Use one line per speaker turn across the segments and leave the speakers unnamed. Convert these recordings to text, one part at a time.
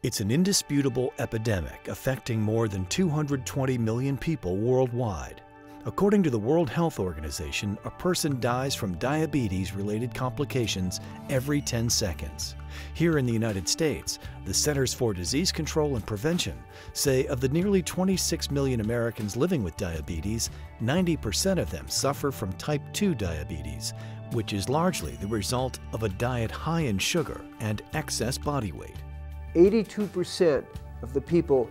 It's an indisputable epidemic affecting more than 220 million people worldwide. According to the World Health Organization, a person dies from diabetes-related complications every 10 seconds. Here in the United States, the Centers for Disease Control and Prevention say of the nearly 26 million Americans living with diabetes, 90% of them suffer from type 2 diabetes, which is largely the result of a diet high in sugar and excess body weight.
82% of the people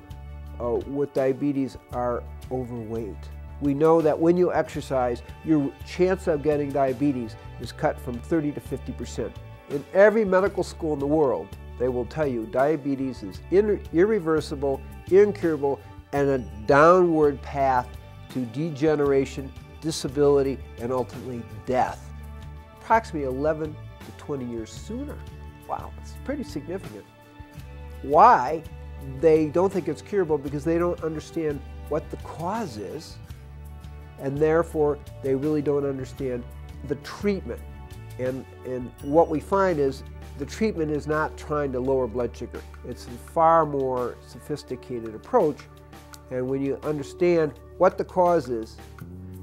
with diabetes are overweight. We know that when you exercise, your chance of getting diabetes is cut from 30 to 50%. In every medical school in the world, they will tell you diabetes is irreversible, incurable, and a downward path to degeneration, disability, and ultimately death. Approximately 11 to 20 years sooner. Wow, it's pretty significant. Why? They don't think it's curable because they don't understand what the cause is, and therefore they really don't understand the treatment. And what we find is the treatment is not trying to lower blood sugar. It's a far more sophisticated approach, and when you understand what the cause is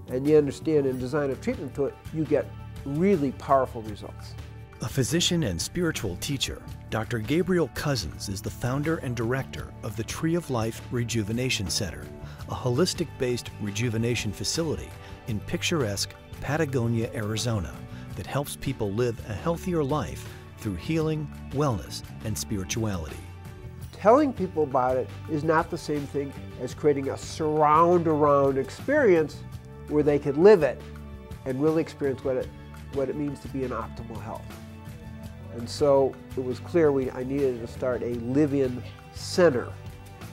and you understand and design a treatment to it, you get really powerful results.
A physician and spiritual teacher, Dr. Gabriel Cousens is the founder and director of the Tree of Life Rejuvenation Center, a holistic-based rejuvenation facility in picturesque Patagonia, Arizona, that helps people live a healthier life through healing, wellness, and spirituality.
Telling people about it is not the same thing as creating a surround-around experience where they could live it and really experience what it means to be in optimal health. And so it was clear I needed to start a live-in center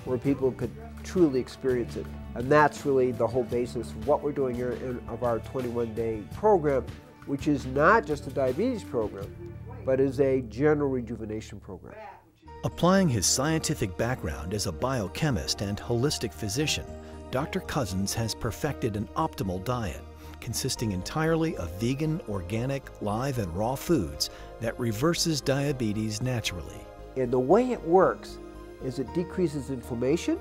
where people could truly experience it. And that's really the whole basis of what we're doing here of our 21-day program, which is not just a diabetes program, but is a general rejuvenation program.
Applying his scientific background as a biochemist and holistic physician, Dr. Cousens has perfected an optimal diet consisting entirely of vegan, organic, live, and raw foods that reverses diabetes naturally.
And the way it works is it decreases inflammation,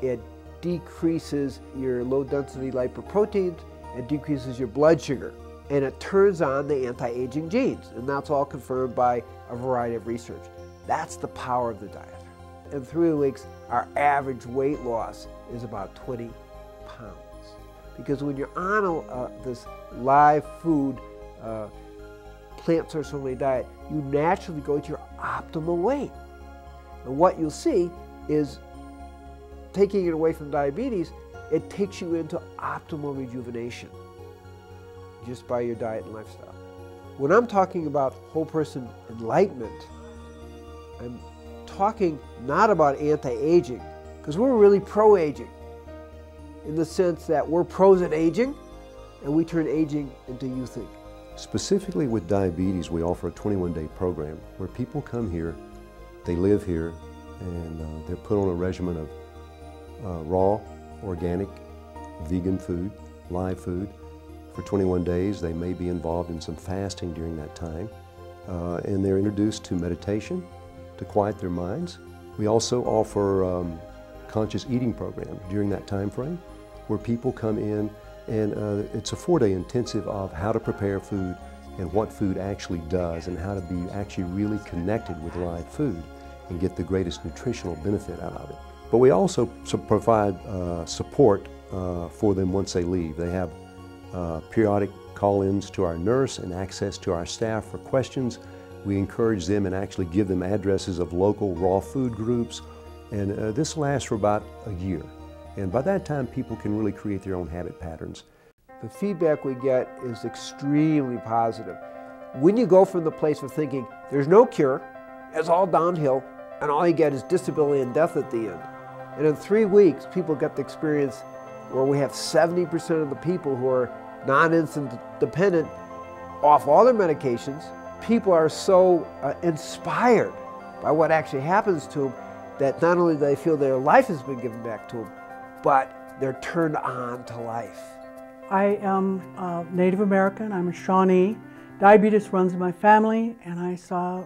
it decreases your low-density lipoproteins, it decreases your blood sugar, and it turns on the anti-aging genes, and that's all confirmed by a variety of research. That's the power of the diet. In 3 weeks, our average weight loss is about 20 pounds. Because when you're on this live food, plant source only diet, you naturally go to your optimal weight. And what you'll see is, taking it away from diabetes, it takes you into optimal rejuvenation just by your diet and lifestyle. When I'm talking about whole person enlightenment, I'm talking not about anti-aging, because we're really pro-aging, in the sense that we're pros at aging, and we turn aging into youthing.
Specifically with diabetes, we offer a 21-day program where people come here, they live here, and they're put on a regimen of raw, organic, vegan food, live food. For 21 days, they may be involved in some fasting during that time, and they're introduced to meditation to quiet their minds. We also offer conscious eating program during that time frame, where people come in, and it's a 4-day intensive of how to prepare food and what food actually does, and how to be actually really connected with live food and get the greatest nutritional benefit out of it. But we also provide support for them once they leave. They have periodic call-ins to our nurse and access to our staff for questions. We encourage them and actually give them addresses of local raw food groups. And this lasts for about a year. And by that time, people can really create their own habit patterns.
The feedback we get is extremely positive. When you go from the place of thinking, there's no cure, it's all downhill, and all you get is disability and death at the end. And in 3 weeks, people get the experience where we have 70% of the people who are non-insulin dependent off all their medications. People are so inspired by what actually happens to them that not only do they feel their life has been given back to them, but they're turned on to life.
I am Native American. I'm a Shawnee. Diabetes runs in my family, and I saw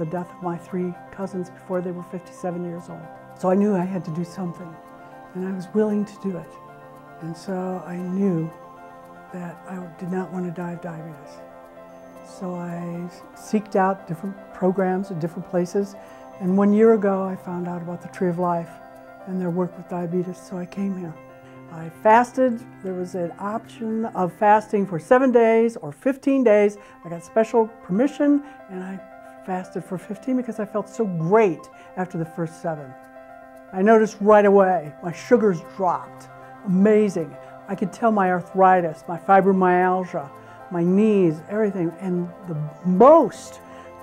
the death of my 3 cousins before they were 57 years old. So I knew I had to do something, and I was willing to do it. And so I knew that I did not want to die of diabetes. So I seeked out different programs at different places, and 1 year ago I found out about the Tree of Life and their work with diabetes, so I came here. I fasted. There was an option of fasting for 7 days or 15 days. I got special permission, and I fasted for 15 because I felt so great after the first 7. I noticed right away my sugars dropped. Amazing. I could tell my arthritis, my fibromyalgia, my knees, everything, and the most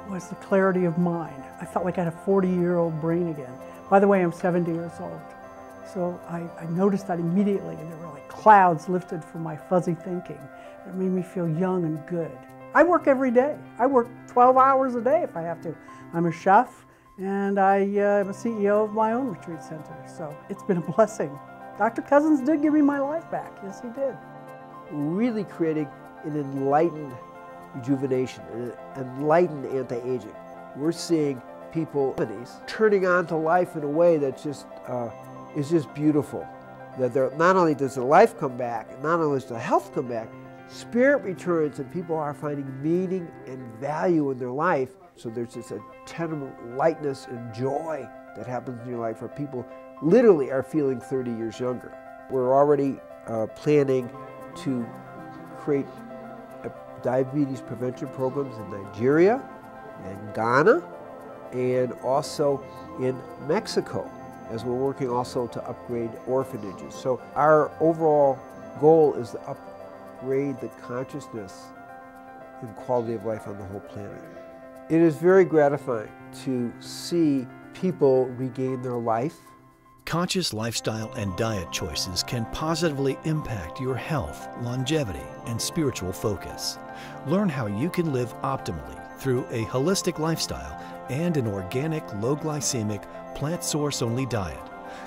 was the clarity of mind. I felt like I had a 40-year-old brain again. By the way, I'm 70 years old. So I noticed that immediately, and there were like clouds lifted from my fuzzy thinking. It made me feel young and good. I work every day. I work 12 hours a day if I have to. I'm a chef, and I am a CEO of my own retreat center, so it's been a blessing. Dr. Cousens did give me my life back. Yes, he did.
Really creating an enlightened rejuvenation, an enlightened anti-aging. We're seeing people turning on to life in a way that just is just beautiful. That not only does the life come back, not only does the health come back, spirit returns, and people are finding meaning and value in their life. So there's just a tenable lightness and joy that happens in your life where people literally are feeling 30 years younger. We're already planning to create diabetes prevention programs in Nigeria and Ghana and also in Mexico, as we're working also to upgrade orphanages. So our overall goal is to upgrade the consciousness and quality of life on the whole planet. It is very gratifying to see people regain their life.
Conscious lifestyle and diet choices can positively impact your health, longevity, and spiritual focus. Learn how you can live optimally through a holistic lifestyle and an organic, low-glycemic, plant source-only diet.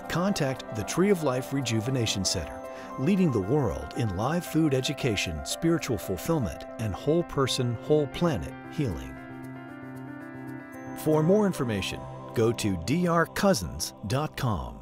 Contact the Tree of Life Rejuvenation Center, leading the world in live food education, spiritual fulfillment, and whole person, whole planet healing. For more information, go to drcousens.com.